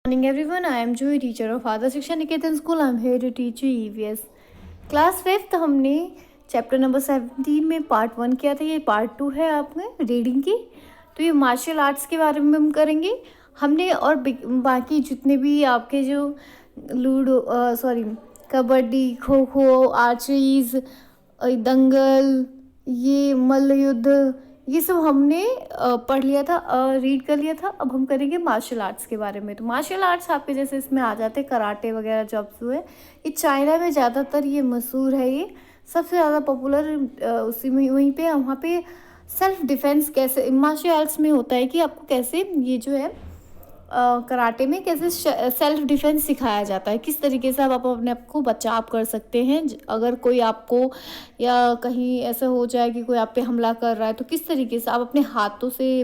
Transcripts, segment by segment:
Morning everyone, I am Joy, teacher of Father Shiksha Niketan School. I am here to teach you EVS. Class 5th हमने chapter number 17 में part 1 किया था, ये part 2 है आपने reading की। तो ये मार्शल आर्ट्स के बारे में हम करेंगे। हमने और बाकी जितने भी आपके जो कबड्डी, खो खो, आर्चरीज, दंगल, ये मल्ल युद्ध, ये सब हमने पढ़ लिया था, रीड कर लिया था। अब हम करेंगे मार्शल आर्ट्स के बारे में। तो मार्शल आर्ट्स आपके जैसे इसमें आ जाते हैं कराटे वगैरह, जब जो है ये चाइना में ज़्यादातर ये मशहूर है, ये सबसे ज़्यादा पॉपुलर उसी में वहीं पे वहाँ पे सेल्फ डिफेंस कैसे मार्शल आर्ट्स में होता है कि आपको कैसे ये जो है कराटे में कैसे सेल्फ डिफेंस सिखाया जाता है, किस तरीके से आप अपने आप को बचाव कर सकते हैं। अगर कोई आपको या कहीं ऐसा हो जाए कि कोई आप पे हमला कर रहा है, तो किस तरीके से आप अपने हाथों से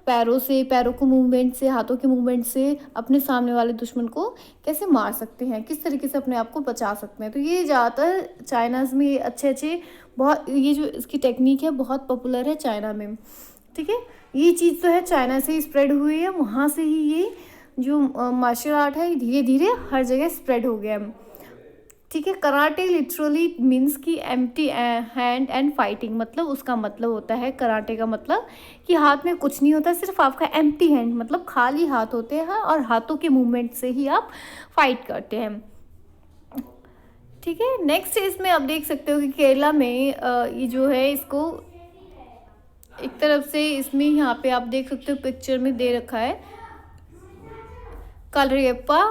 पैरों को मूवमेंट से, हाथों के मूवमेंट से अपने सामने वाले दुश्मन को कैसे मार सकते हैं, किस तरीके से अपने आप को बचा सकते हैं। तो ये ज़्यादातर चाइनाज़ में अच्छे बहुत, ये जो इसकी टेक्निक है बहुत पॉपुलर है चाइना में। ठीक है, ये चीज़ तो है चाइना से ही स्प्रेड हुई है, वहाँ से ही ये जो मार्शल आर्ट है धीरे धीरे हर जगह स्प्रेड हो गया है। ठीक है, कराटे लिटरली मीन्स कि एम्प्टी हैंड एंड फाइटिंग, मतलब उसका मतलब होता है कराटे का मतलब कि हाथ में कुछ नहीं होता, सिर्फ आपका एम्प्टी हैंड मतलब खाली हाथ होते हैं और हाथों के मूवमेंट से ही आप फाइट करते हैं। ठीक है, नेक्स्ट इसमें आप देख सकते हो कि केरला में ये जो है इसको एक तरफ से इसमें यहाँ पे आप देख सकते हो पिक्चर में दे रखा है कलरियप्पा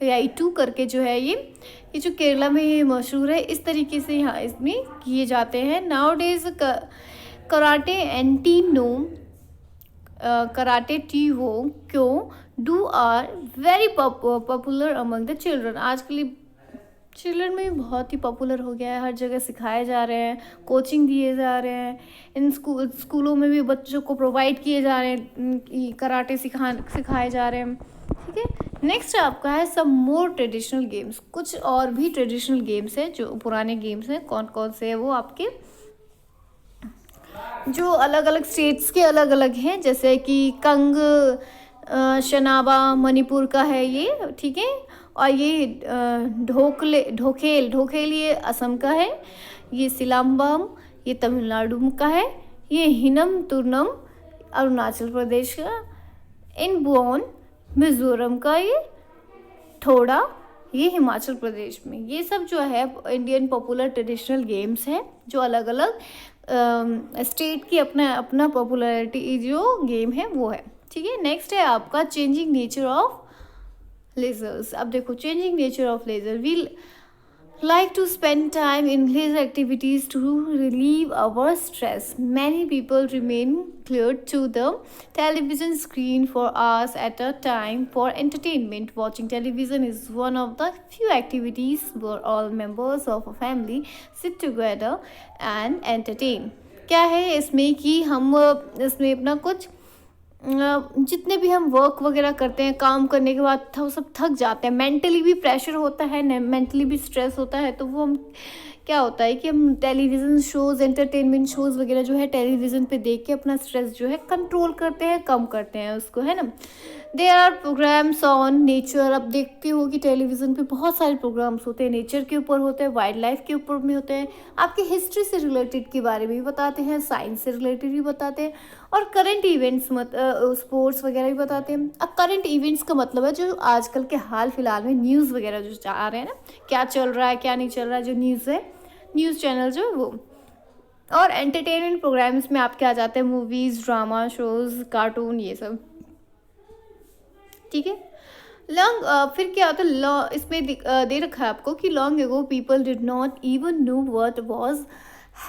याइटू करके जो है ये जो केरला में ये मशहूर है, इस तरीके से यहाँ इसमें किए जाते हैं। नाउ डेज कराटे एंटी नो karate taekwondo are very popular among the children. आजकल चिल्ड्रन में बहुत ही पॉपुलर हो गया है, हर जगह सिखाए जा रहे हैं, कोचिंग दिए जा रहे हैं, इन स्कूलों में भी बच्चों को प्रोवाइड किए जा रहे हैं, कराटे सिखाए जा रहे हैं। ठीक है, नेक्स्ट आपका है सब मोर ट्रेडिशनल गेम्स। कुछ और भी ट्रेडिशनल गेम्स हैं जो पुराने गेम्स हैं, कौन कौन से हैं वो आपके जो अलग अलग स्टेट्स के अलग अलग हैं, जैसे कि कंग शनाबा मणिपुर का है ये। ठीक है, और ये ढोखेल ये असम का है, ये सिलाम्बम ये तमिलनाडु का है, ये हिनम तुरनम अरुणाचल प्रदेश का, इनबुओन मिजोरम का, ये थोड़ा ये हिमाचल प्रदेश में। ये सब जो है इंडियन पॉपुलर ट्रेडिशनल गेम्स हैं जो अलग अलग स्टेट की अपना पॉपुलैरिटी जो गेम है वो है। ठीक है, नेक्स्ट है आपका चेंजिंग नेचर ऑफ लेजर्स। अब देखो changing nature of leisure, we like to spend time in leisure activities to relieve our stress. Many people remain glued to the television screen for hours at a time for entertainment. Watching television is one of the few activities where all members of a family sit together and entertain. क्या है इसमें कि हम इसमें अपना कुछ जितने भी हम वर्क वगैरह करते हैं, काम करने के बाद वो सब थक जाते हैं, मेंटली भी प्रेशर होता है, मेंटली भी स्ट्रेस होता है, तो वो हम क्या होता है कि हम टेलीविज़न शोज़, एंटरटेनमेंट शोज़ वगैरह जो है टेलीविज़न पे देख के अपना स्ट्रेस जो है कंट्रोल करते हैं, कम करते हैं उसको, है ना। There are programmes on nature. अब देखते हो कि टेलीविज़न पे बहुत सारे प्रोग्राम्स होते हैं, नेचर के ऊपर होते हैं, वाइल्ड लाइफ के ऊपर भी होते हैं, आपकी हिस्ट्री से रिलेटेड के बारे में भी बताते हैं, साइंस से रिलेटेड भी बताते हैं, और करंट इवेंट्स स्पोर्ट्स वगैरह भी बताते हैं। अब करंट इवेंट्स का मतलब है जो आजकल के हाल फिलहाल में न्यूज़ वगैरह जो आ रहे हैं ना, क्या चल रहा है क्या नहीं चल रहा है, जो न्यूज़ है, न्यूज़ चैनल जो है वो। और एंटरटेनमेंट प्रोग्राम्स में आपके आ जाते हैं मूवीज़, ड्रामा शोज़, कार्टून, ये सब। ठीक है, फिर क्या होता है इसमें दे रखा है आपको कि long ago people did not even know what was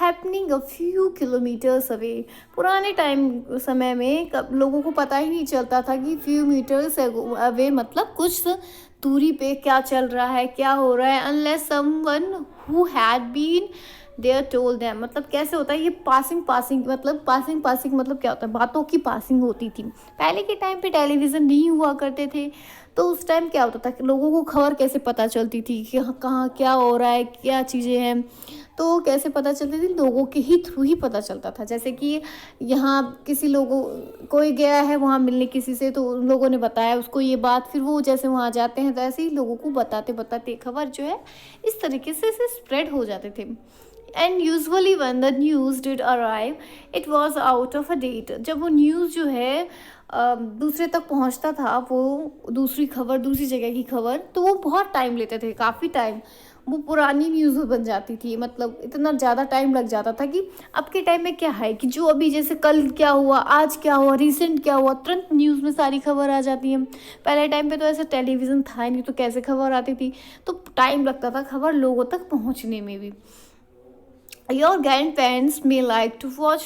happening a few kilometres away. पुराने समय में लोगों को पता ही नहीं चलता था कि फ्यू मीटर्स अवे मतलब कुछ दूरी पे क्या चल रहा है, क्या हो रहा है, unless someone who had been they are told them, मतलब कैसे होता है ये पासिंग पासिंग, मतलब पासिंग पासिंग मतलब क्या होता है, बातों की पासिंग होती थी। पहले के टाइम पे टेलीविज़न नहीं हुआ करते थे, तो उस टाइम क्या होता था कि लोगों को खबर कैसे पता चलती थी कि कहाँ क्या हो रहा है, क्या चीज़ें हैं, तो कैसे पता चलती थी, लोगों के ही थ्रू ही पता चलता था। जैसे कि यहाँ किसी लोगों कोई गया है वहाँ मिलने किसी से, तो उन लोगों ने बताया उसको ये बात, फिर वो जैसे वहाँ जाते हैं तो ऐसे ही लोगों को बताते बताते खबर जो है इस तरीके से स्प्रेड हो जाते थे। And usually when the news did arrive it was out of a date, जब वो न्यूज़ जो है दूसरे तक पहुंचता था, वो दूसरी खबर, दूसरी जगह की खबर, तो वो बहुत टाइम लेते थे, काफ़ी टाइम, वो पुरानी न्यूज़ बन जाती थी, मतलब इतना ज़्यादा टाइम लग जाता था कि अब के टाइम में क्या है कि जो अभी जैसे कल क्या हुआ, आज क्या हुआ, रिसेंट क्या हुआ, तुरंत न्यूज़ में सारी खबर आ जाती है। पहले टाइम पे तो ऐसा टेलीविज़न था ही नहीं, तो कैसे खबर आती थी, तो टाइम लगता था खबर लोगों तक पहुंचने में भी। Your grandparents may like to watch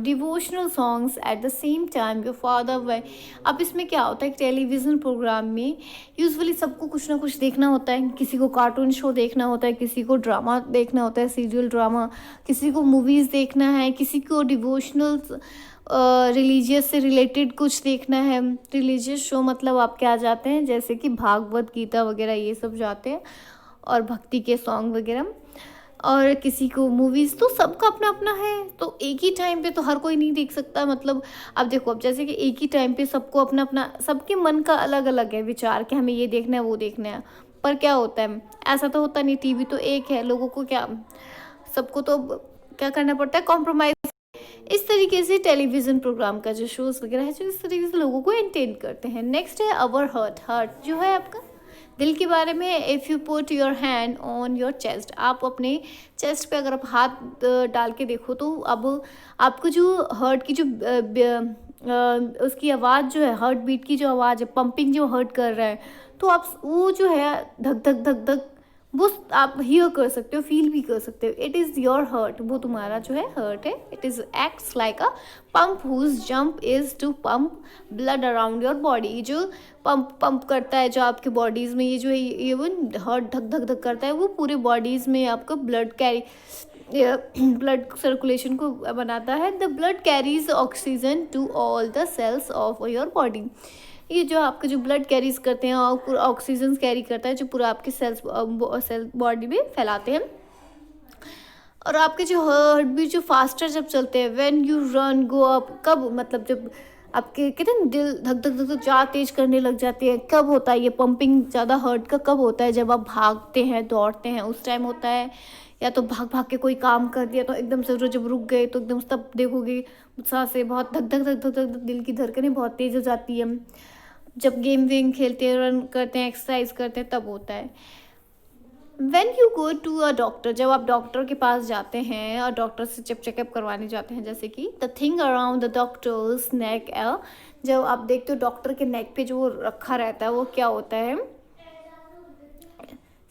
devotional songs at the same time your father were। अब इसमें क्या होता है, टेलीविज़न प्रोग्राम में यूजुअली सबको कुछ ना कुछ देखना होता है, किसी को कार्टून शो देखना होता है, किसी को ड्रामा देखना होता है, सीरियल ड्रामा, किसी को मूवीज़ देखना है, किसी को डिवोशनल रिलीजियस से रिलेटेड कुछ देखना है। रिलीजियस शो मतलब आपके आ जाते हैं जैसे कि भागवत गीता वगैरह, ये सब जाते हैं, और भक्ति के सॉन्ग वगैरह, और किसी को मूवीज़, तो सबका अपना अपना है, तो एक ही टाइम पे तो हर कोई नहीं देख सकता। मतलब अब देखो, अब जैसे कि एक ही टाइम पे सबको अपना अपना, सबके मन का अलग अलग है विचार कि हमें ये देखना है वो देखना है, पर क्या होता है ऐसा तो होता नहीं, टीवी तो एक है, लोगों को क्या, सबको तो क्या करना पड़ता है, कॉम्प्रोमाइज़। इस तरीके से टेलीविज़न प्रोग्राम का जो शोज़ वगैरह है, जो इस तरीके से लोगों को एंटेन करते हैं। नेक्स्ट है अवर हार्ट। हार्ट जो है आपका दिल के बारे में। If you put your hand on your chest, आप अपने चेस्ट पे अगर आप हाथ डाल के देखो, तो अब आपको जो हार्ट की जो उसकी आवाज़ जो है, हार्ट बीट की जो आवाज़ है, पंपिंग जो हार्ट कर रहा है, तो आप वो जो है धक धक धक धक, वो आप हियर कर सकते हो, फील भी कर सकते हो। इट इज़ योर हार्ट, वो तुम्हारा जो है हार्ट है। It is acts like a pump whose jump is to pump blood around your body. जो पंप करता है जो आपके बॉडीज़ में, ये जो है ये वो हार्ट धक धक धक करता है, वो पूरे बॉडीज़ में आपका ब्लड कैरी, ब्लड सर्कुलेशन को बनाता है। The blood carries oxygen to all the cells of your body. ये जो आपके जो ब्लड कैरीज करते हैं और पूरा ऑक्सीजन कैरी करता है, जो पूरा आपके सेल बॉडी में फैलाते हैं। और आपके जो हार्ट बीट जो फास्टर जब चलते हैं, when you run go up, कब मतलब जब आपके कहते हैं दिल धक धक धक धक ज़्यादा तेज करने लग जाती है, कब होता है ये पंपिंग ज़्यादा हार्ट का, कब होता है जब आप भागते हैं दौड़ते हैं उस टाइम होता है, या तो भाग भाग के कोई काम कर दिया तो एकदम से जब रुक गए तो एकदम तब देखोगे उत्साह से बहुत धक धक धक धक धक दिल की धड़कनें बहुत तेज़ हो जाती है। जब गेम वेम खेलते हैं, रन करते हैं, एक्सरसाइज करते हैं, तब होता है। When you go to a doctor, जब आप डॉक्टर के पास जाते हैं और डॉक्टर से जब चेकअप करवाने जाते हैं, जैसे कि the thing around the doctor's neck, जब आप देखते हो डॉक्टर के नेक पे जो रखा रहता है वो क्या होता है,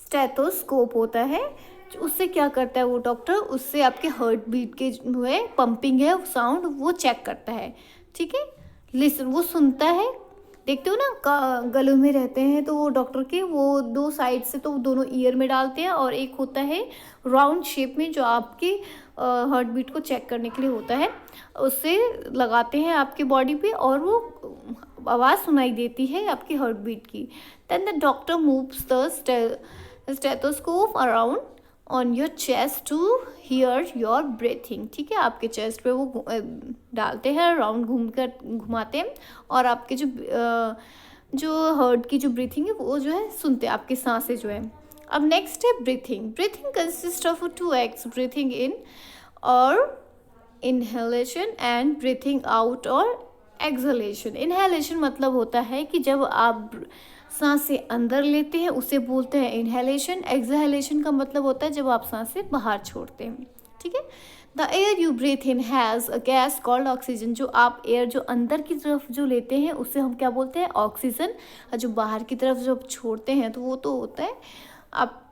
स्टेथोस्कोप होता है। उससे क्या करता है वो डॉक्टर, उससे आपके हार्ट बीट के जो है पंपिंग है साउंड वो चेक करता है, ठीक है। लिसन, वो सुनता है, देखते हो ना गलों में रहते हैं तो वो डॉक्टर के वो दो साइड से, तो दोनों ईयर में डालते हैं, और एक होता है राउंड शेप में जो आपके हार्ट बीट को चेक करने के लिए होता है, उससे लगाते हैं आपके बॉडी पे और वो आवाज़ सुनाई देती है आपकी हार्ट बीट की। Then the doctor moves the stethoscope around on your chest to hear your breathing, ठीक है। आपके चेस्ट पे वो डालते हैं, राउंड घुमाते हैं, और आपके जो हार्ट की जो ब्रीथिंग है वो जो है सुनते हैं, आपकी सांसें जो है। अब नेक्स्ट है breathing. Breathing consist of 2 acts, breathing इन और इनहेलेशन एंड ब्रीथिंग आउट और एक्सहेलेशन। इनहेलेशन मतलब होता है कि जब आप सांसें अंदर लेते हैं उसे बोलते हैं इनहेलेशन। एक्सहेलेशन का मतलब होता है जब आप सांसें बाहर छोड़ते हैं, ठीक है। The air you breathe in has a gas called oxygen. जो आप एयर जो अंदर की तरफ जो लेते हैं उससे हम क्या बोलते हैं, ऑक्सीजन। और जो बाहर की तरफ जब छोड़ते हैं तो वो तो होता है आप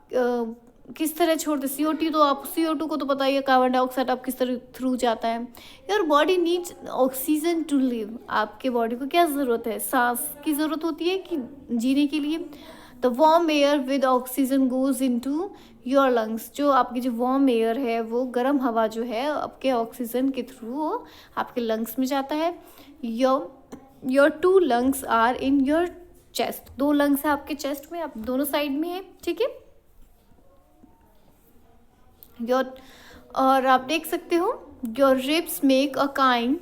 किस तरह छोड़ते, CO2 तो आप CO2 को तो पता ही है, कार्बन डाइऑक्साइड आप किस तरह थ्रू जाता है। Your body needs oxygen to live. आपके बॉडी को क्या ज़रूरत है, सांस की ज़रूरत होती है कि जीने के लिए। The warm air with oxygen goes into your lungs, जो आपकी जो वार्म एयर है वो गर्म हवा जो है आपके ऑक्सीजन के थ्रू वो आपके लंग्स में जाता है। Your 2 lungs are in your chest, 2 lungs है आपके चेस्ट में, आप दोनों साइड में है, ठीक है। योर और आप देख सकते हो your ribs make a kind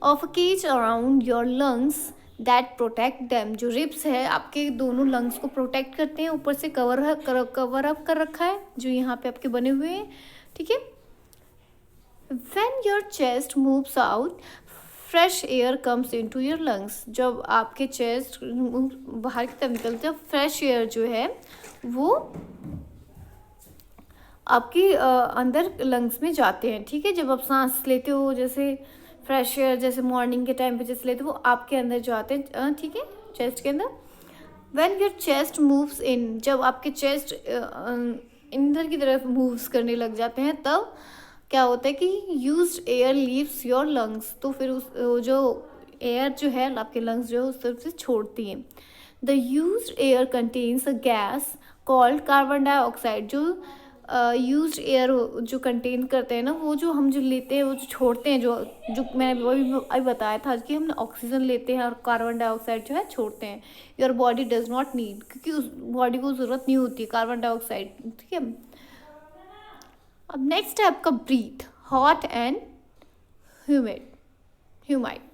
of a cage around your lungs that protect them, जो रिब्स है आपके दोनों लंग्स को प्रोटेक्ट करते हैं, ऊपर से कवर अप कर रखा है जो यहाँ पे आपके बने हुए हैं, ठीक है। When your chest moves out fresh air comes into your lungs, जब आपके चेस्ट बाहर की तरफ निकलते हैं फ्रेश एयर जो है वो आपके अंदर लंग्स में जाते हैं, ठीक है। जब आप सांस लेते हो जैसे फ्रेश एयर, जैसे मॉर्निंग के टाइम पे जैसे लेते हो वो आपके अंदर जो आते हैं, ठीक है, चेस्ट के अंदर। When your chest moves in, जब आपके चेस्ट अंदर की तरफ मूव्स करने लग जाते हैं तब क्या होता है कि used air leaves your lungs, तो फिर उस जो एयर जो है आपके लंग्स जो है उस तरफ से छोड़ती हैं। The used air contains a gas called carbon dioxide, जो यूज्ड एयर जो कंटेन करते हैं ना, वो जो हम जो लेते हैं वो जो छोड़ते हैं, जो मैंने अभी बताया था कि हम ऑक्सीजन लेते हैं और कार्बन डाइऑक्साइड जो है छोड़ते हैं। Your body does not need, क्योंकि उस बॉडी को ज़रूरत नहीं होती कार्बन डाइऑक्साइड, ठीक है। अब नेक्स्ट है आपका ब्रीथ, हॉट एंड ह्यूमाइड,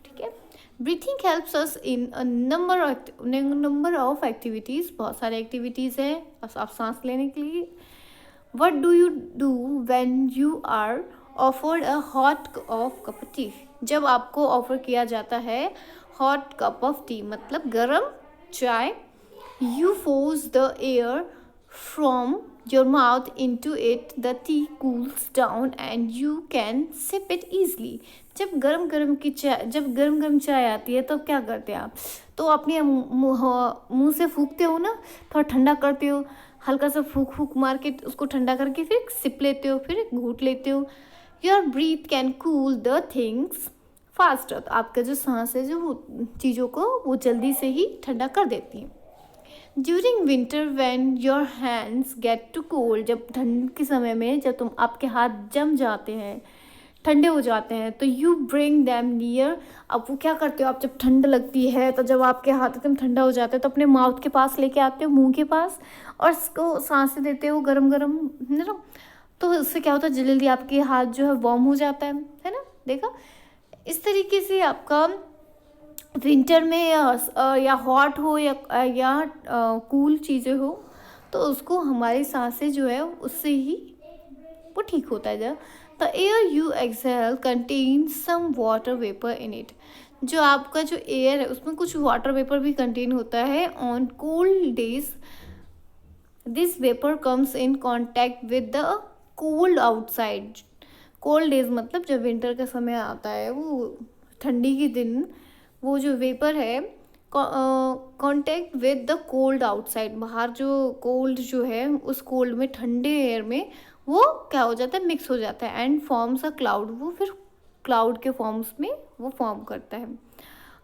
ठीक है। Breathing helps us in a number of activities, बहुत सारे एक्टिविटीज़ हैं आप सांस लेने के लिए। What do you do when you are offered a hot cup of tea? जब आपको ऑफर किया जाता है hot cup of tea मतलब गरम चाय, you force the air from your mouth into it, the tea cools down and you can sip it easily. जब गरम गरम चाय आती है तो क्या करते हैं आप, तो अपने मुंह से फूकते हो ना, थोड़ा ठंडा करते हो, हल्का सा फूक मार के उसको ठंडा करके फिर सिप लेते हो, फिर घूट लेते हो। Your breathe can cool the things faster, तो आपका जो सांस है जो वो चीज़ों को वो जल्दी से ही ठंडा कर देती है। During winter when your hands get too cold, जब ठंड के समय में जब आपके हाथ जम जाते हैं, ठंडे हो जाते हैं, तो यू ब्रिंग दैम नियर, अब वो क्या करते हो आप, जब ठंड लगती है तो जब आपके हाथ एकदम ठंडा हो जाता है तो अपने माउथ के पास लेके आते हो, मुंह के पास, और इसको सांसें देते हो गरम गरम, है ना। तो इससे क्या होता है जल्दी आपके हाथ जो है वार्म हो जाता है ना। देखा, इस तरीके से आपका विंटर में या हॉट हो या कूल चीज़ें हो तो उसको हमारी सांसें जो है उससे ही वो ठीक होता है। The air you exhale contains some water vapour in it, जो आपका जो एयर है उसमें कुछ वाटर वेपर भी कंटेन होता है। On cold days this vapour comes in contact with the cold outside, cold days मतलब जब विंटर का समय आता है, वो ठंडी के दिन, वो जो वेपर है contact with the cold outside, बाहर जो कोल्ड जो है उस कोल्ड में ठंडे एयर में वो क्या हो जाता है, मिक्स हो जाता है, एंड फॉर्म्स अ क्लाउड, वो फिर क्लाउड के फॉर्म्स में वो फॉर्म करता है।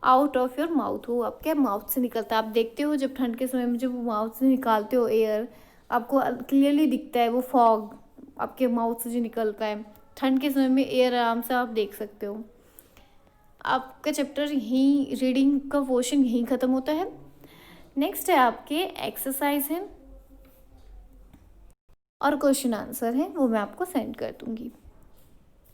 आउट ऑफ योर माउथ, वो आपके माउथ से निकलता है। आप देखते हो जब ठंड के समय में जब वो माउथ से निकालते हो एयर, आपको क्लियरली दिखता है वो फॉग आपके माउथ से जो निकलता है। ठंड के समय में एयर आराम से आप देख सकते हो। आपका चैप्टर यहीं, रीडिंग का पोर्शन यहीं ख़त्म होता है। नेक्स्ट है आपके एक्सरसाइज है और क्वेश्चन आंसर है, वो मैं आपको सेंड कर दूँगी।